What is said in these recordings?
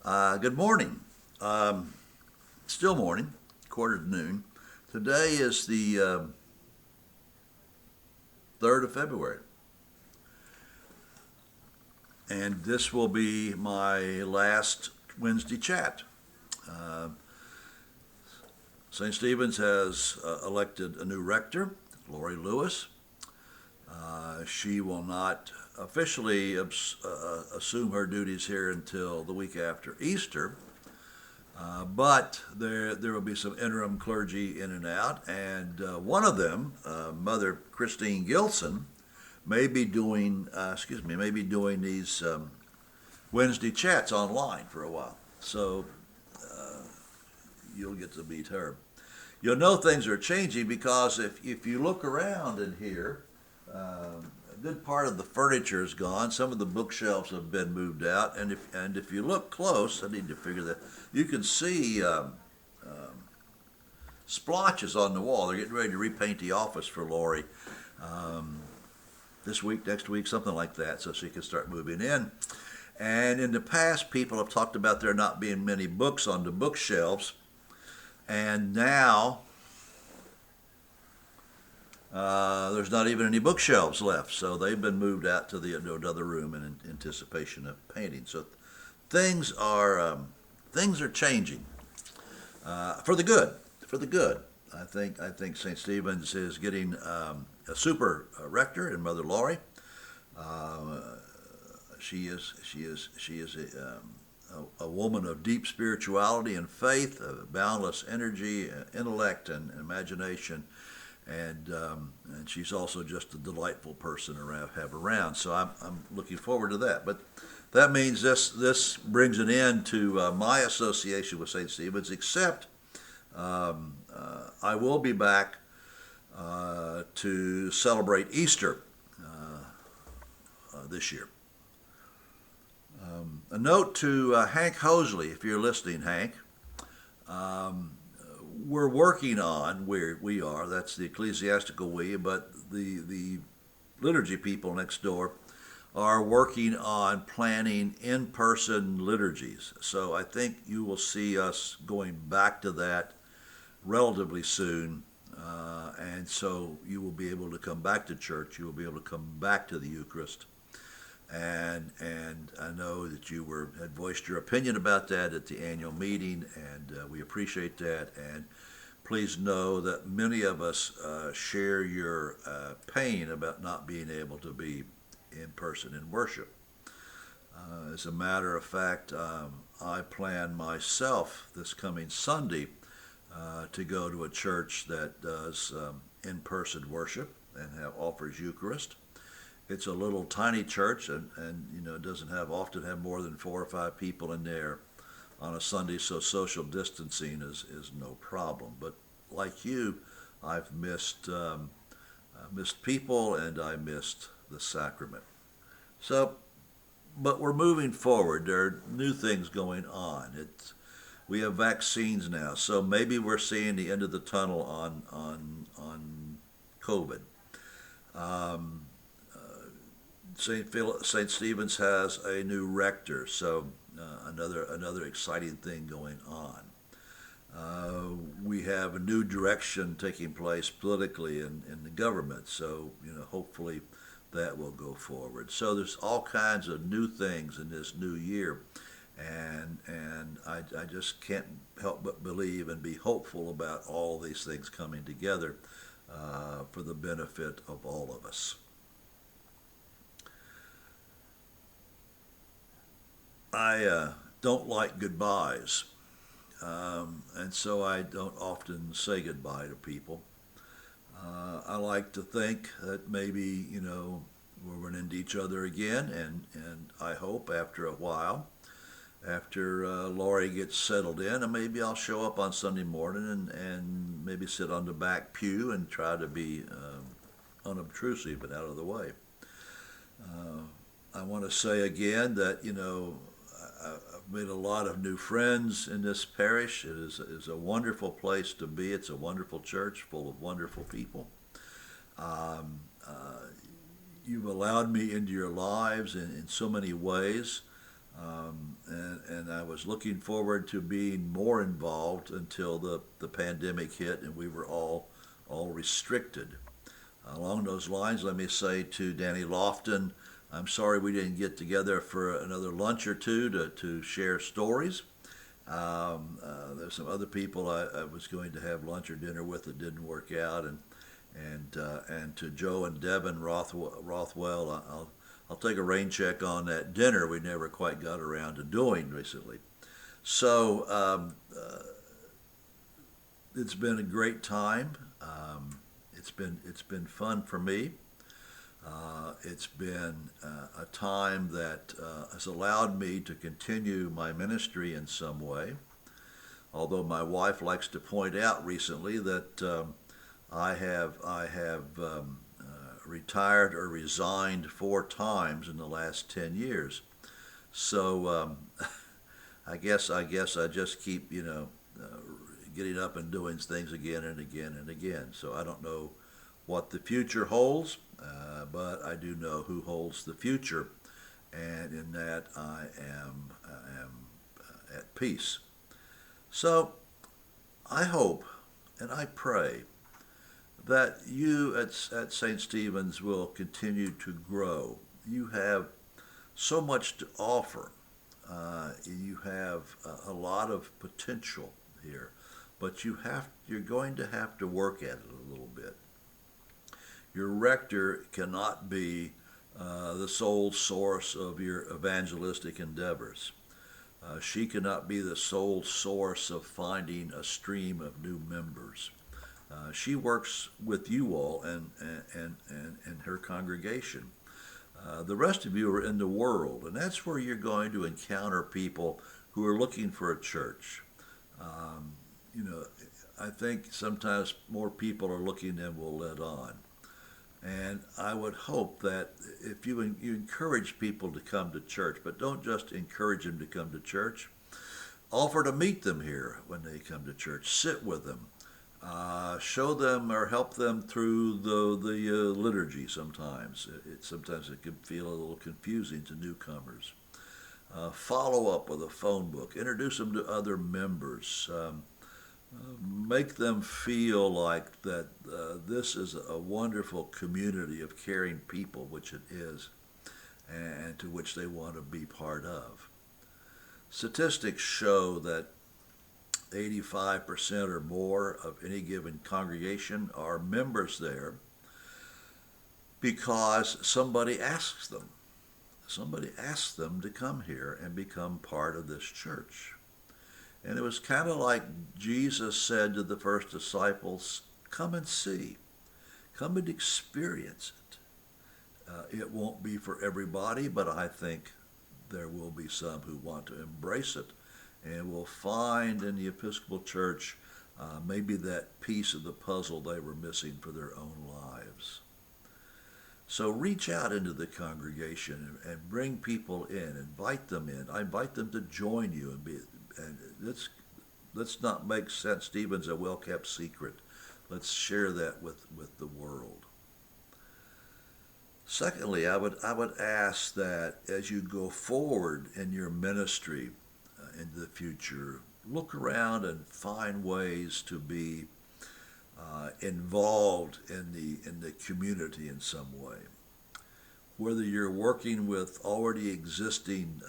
Good morning. Still morning, quarter to noon. Today is the 3rd of February, and this will be my last Wednesday chat. Uh, St. Stephen's has elected a new rector, Lori Lewis. She will not officially assume her duties here until the week after Easter. But there will be some interim clergy in and out, and one of them, Mother Christine Gilson, may be doing these Wednesday chats online for a while. So you'll get to meet her. You'll know things are changing because if you look around in here, a good part of the furniture is gone. Some of the bookshelves have been moved out, and if you look close, I need to figure that you can see splotches on the wall. They're getting ready to repaint the office for Lori this week, next week, something like that, so she can start moving in. And in the past, people have talked about there not being many books on the bookshelves, and now there's not even any bookshelves left, so they've been moved out to another room in anticipation of painting. So things are changing for the good. For the good, I think St. Stephen's is getting a super rector in Mother Laurie. She is a woman of deep spirituality and faith, boundless energy, intellect, and imagination. And she's also just a delightful person to have around. So I'm looking forward to that. But that means this brings an end to my association with St. Stephen's, except I will be back to celebrate Easter this year. A note to Hank Hosley, if you're listening, Hank. We're working on, we are, that's the ecclesiastical we, but the liturgy people next door are working on planning in-person liturgies. So I think you will see us going back to that relatively soon. And so you will be able to come back to church. You will be able to come back to the Eucharist. And I know that you had voiced your opinion about that at the annual meeting, and we appreciate that. And please know that many of us share your pain about not being able to be in person in worship. As a matter of fact, I plan myself this coming Sunday to go to a church that does in-person worship and offers Eucharist. It's a little tiny church, and it doesn't often have more than 4 or 5 people in there on a Sunday, so social distancing is no problem. But like you, I've missed people, and I missed the sacrament. So, but we're moving forward. There are new things going on. We have vaccines now, so maybe we're seeing the end of the tunnel on COVID. St. Stephen's has a new rector, so another exciting thing going on. We have a new direction taking place politically in the government, so hopefully that will go forward. So there's all kinds of new things in this new year, and I just can't help but believe and be hopeful about all these things coming together for the benefit of all of us. I don't like goodbyes, and so I don't often say goodbye to people. I like to think that maybe, we'll run into each other again, and I hope after a while, after Laurie gets settled in, and maybe I'll show up on Sunday morning and maybe sit on the back pew and try to be unobtrusive and out of the way. I want to say again that, I've made a lot of new friends in this parish. It is a wonderful place to be. It's a wonderful church full of wonderful people. Um, uh, you've allowed me into your lives in so many ways. And I was looking forward to being more involved until the pandemic hit and we were all restricted. Along those lines, let me say to Danny Lofton, I'm sorry we didn't get together for another lunch or two to share stories. There's some other people I was going to have lunch or dinner with that didn't work out, and to Joe and Devin Rothwell, I'll take a rain check on that dinner we never quite got around to doing recently. So it's been a great time. It's been fun for me. It's been a time that has allowed me to continue my ministry in some way. Although my wife likes to point out recently that I have retired or resigned 4 times in the last 10 years. So I guess I just keep getting up and doing things again and again and again. So I don't know what the future holds, but I do know who holds the future, and in that I am at peace. So I hope and I pray that you at St. Stephen's will continue to grow. You have so much to offer. You have a lot of potential here, but you're going to have to work at it a little bit. Your rector cannot be the sole source of your evangelistic endeavors. She cannot be the sole source of finding a stream of new members. She works with you all and her congregation. The rest of you are in the world, and that's where you're going to encounter people who are looking for a church. Um, you know, I think sometimes more people are looking than will let on. And I would hope that if you encourage people to come to church, but don't just encourage them to come to church, offer to meet them here when they come to church, sit with them, show them or help them through the liturgy. Sometimes it can feel a little confusing to newcomers. Follow up with a phone book, introduce them to other members. Make them feel like that this is a wonderful community of caring people, which it is, and to which they want to be part of. Statistics show that 85% or more of any given congregation are members there because somebody asks them. Somebody asks them to come here and become part of this church. And it was kind of like Jesus said to the first disciples, come and see, come and experience it. It won't be for everybody, but I think there will be some who want to embrace it and will find in the Episcopal Church maybe that piece of the puzzle they were missing for their own lives. So reach out into the congregation and bring people in, invite them in. I invite them to join you and let's not make St. Stephen's a well-kept secret. Let's share that with the world. Secondly, I would ask that as you go forward in your ministry into the future, look around and find ways to be involved in the community in some way. Whether you're working with already existing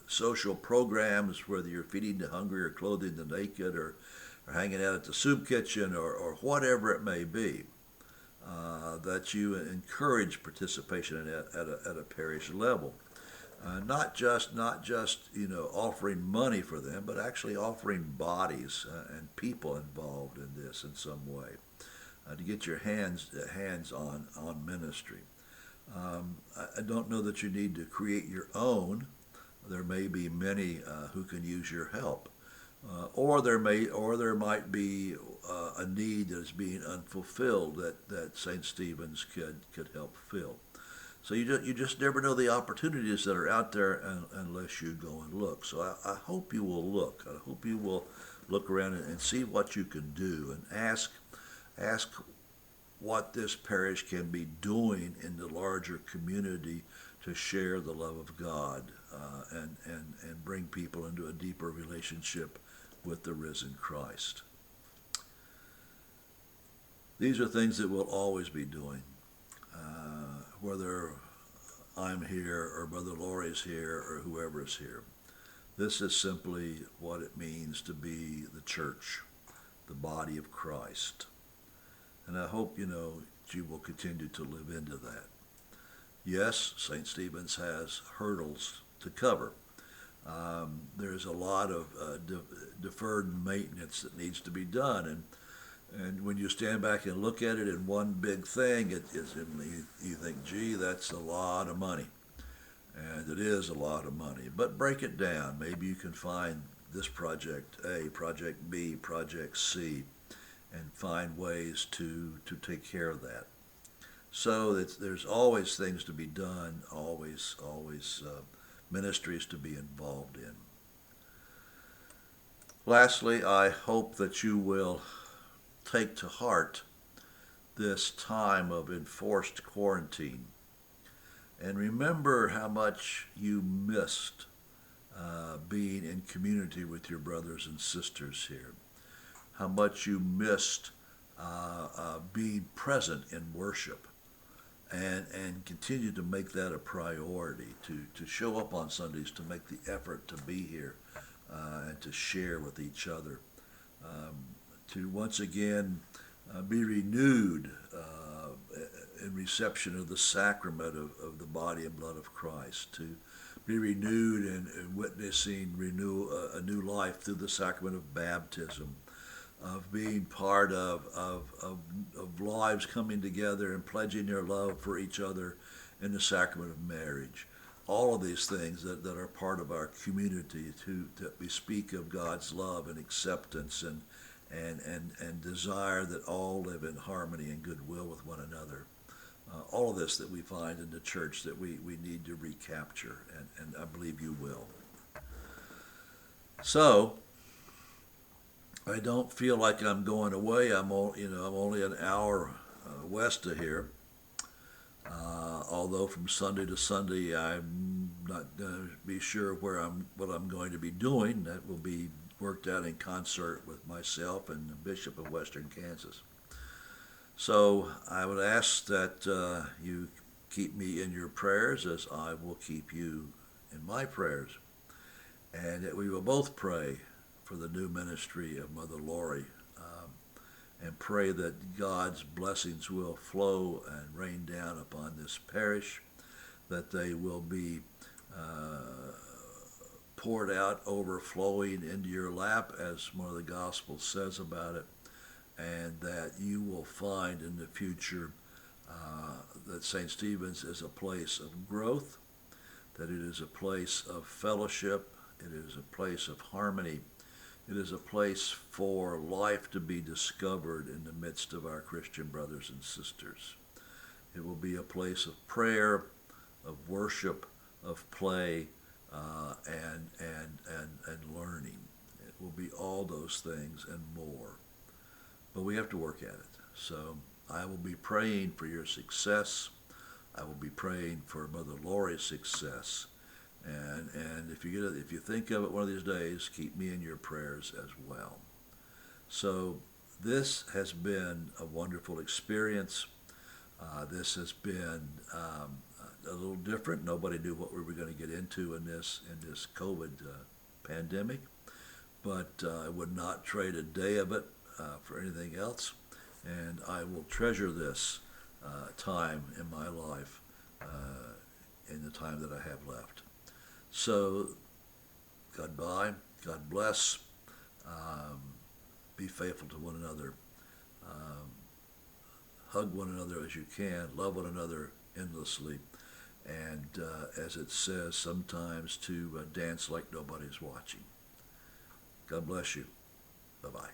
social programs, whether you're feeding the hungry or clothing the naked or hanging out at the soup kitchen or whatever it may be, that you encourage participation at a parish level. Not just offering money for them, but actually offering bodies and people involved in this in some way to get your hands on ministry. I don't know that you need to create your own. There may be many who can use your help, or there might be a need that is being unfulfilled that St. Stephen's could help fill. So you just never know the opportunities that are out there unless you go and look. So I hope you will look. I hope you will look around and see what you can do and ask what this parish can be doing in the larger community to share the love of God and bring people into a deeper relationship with the risen Christ. These are things that we'll always be doing, whether I'm here or Brother Laurie's here or whoever is here. This is simply what it means to be the church, the body of Christ. And I hope, you will continue to live into that. Yes, St. Stephen's has hurdles to cover. There's a lot of deferred maintenance that needs to be done, and when you stand back and look at it in one big thing, you think, gee, that's a lot of money. And it is a lot of money. But break it down. Maybe you can find this project A, project B, project C, and find ways to take care of that. So there's always things to be done, always ministries to be involved in. Lastly, I hope that you will take to heart this time of enforced quarantine and remember how much you missed being in community with your brothers and sisters here, how much you missed being present in worship, and continue to make that a priority, to show up on Sundays, to make the effort to be here and to share with each other, to once again be renewed in reception of the sacrament of the body and blood of Christ, to be renewed in witnessing a new life through the sacrament of baptism, of being part of lives coming together and pledging their love for each other in the sacrament of marriage. All of these things that are part of our community, that we speak of God's love and acceptance and desire that all live in harmony and goodwill with one another. All of this that we find in the church that we need to recapture, and I believe you will. So, I don't feel like I'm going away. I'm only an hour west of here. Although from Sunday to Sunday, I'm not going to be sure what I'm going to be doing. That will be worked out in concert with myself and the Bishop of Western Kansas. So I would ask that you keep me in your prayers as I will keep you in my prayers, and that we will both pray for the new ministry of Mother Laurie, and pray that God's blessings will flow and rain down upon this parish, that they will be poured out, overflowing into your lap, as one of the Gospels says about it, and that you will find in the future that St. Stephen's is a place of growth, that it is a place of fellowship, it is a place of harmony, it is a place for life to be discovered in the midst of our Christian brothers and sisters. It will be a place of prayer, of worship, of play, and learning. It will be all those things and more. But we have to work at it. So I will be praying for your success. I will be praying for Mother Laurie's success. And if you think of it one of these days, keep me in your prayers as well. So this has been a wonderful experience. This has been a little different. Nobody knew what we were going to get into in this COVID pandemic, but I would not trade a day of it for anything else, and I will treasure this time in my life in the time that I have left. So, goodbye, God bless, be faithful to one another, hug one another as you can, love one another endlessly, and as it says sometimes, to dance like nobody's watching. God bless you. Bye-bye.